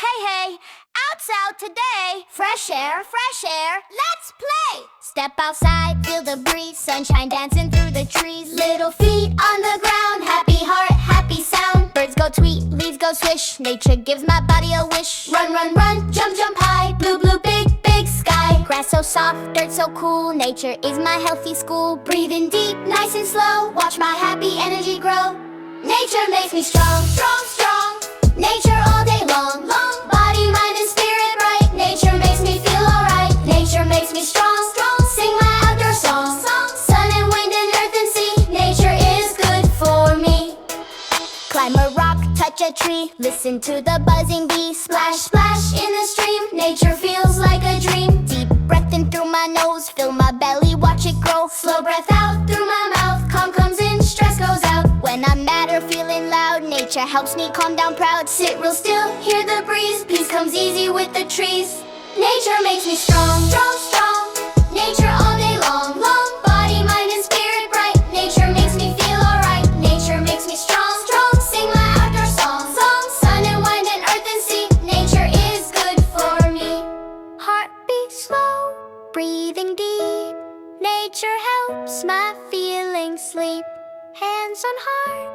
Hey, out's out today. Fresh air, let's play. Step outside, feel the breeze, sunshine dancing through the trees. Little feet on the ground, happy heart, happy sound. Birds go tweet, leaves go swish, nature gives my body a wish. Run, jump, high, blue, big sky. Grass so soft, dirt so cool, nature is my healthy school. Breathing deep, nice and slow, watch my happy energy grow. Nature makes me strong. Nature all day long, body, mind, and spirit bright. Nature makes me feel alright. Nature makes me strong. Sing my outdoor song. Sun and wind and earth and sea. Nature is good for me. Climb a rock, touch a tree, listen to the buzzing bee. Splash in the stream. Nature feels like a dream. Deep breath in through my nose, fill my belly, watch it grow. Slow breath out through my mouth. Calm comes in, stress goes out. When I'm mad or feeling loud, nature helps me calm down proud. Sit real still, hear the breeze. Peace comes easy with the trees. Nature makes me strong. Nature all day long, body, mind, and spirit bright. Nature makes me feel alright. Nature makes me strong. Sing my outdoor song. Sun and wind and earth and sea. Nature is good for me. Heartbeat slow, breathing deep. Nature helps my feelings sleep. Hands on heart,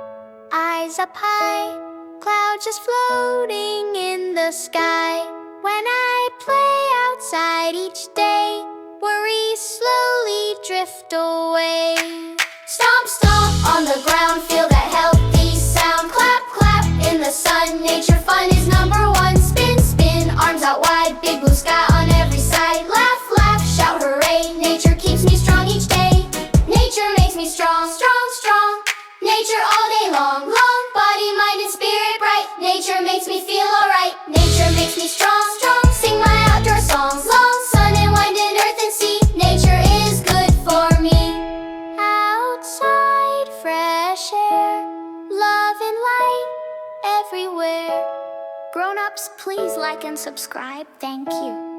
eyes up high, clouds just floating in the sky. When I play outside each day, worries slowly drift away. Stomp on the ground, feel that healthy sound. Clap in the sun, nature fun is number one. Spin, arms out wide, big blue sky on every side. Laugh, shout hooray, nature keeps me strong each day. Nature makes me strong. Nature all day long, body, mind, and spirit bright. Nature makes me feel alright. Nature makes me strong. Sing my outdoor songs. Sun and wind and earth and sea. Nature is good for me. Outside, fresh air, love and light everywhere. Grown-ups, please like and subscribe. Thank you.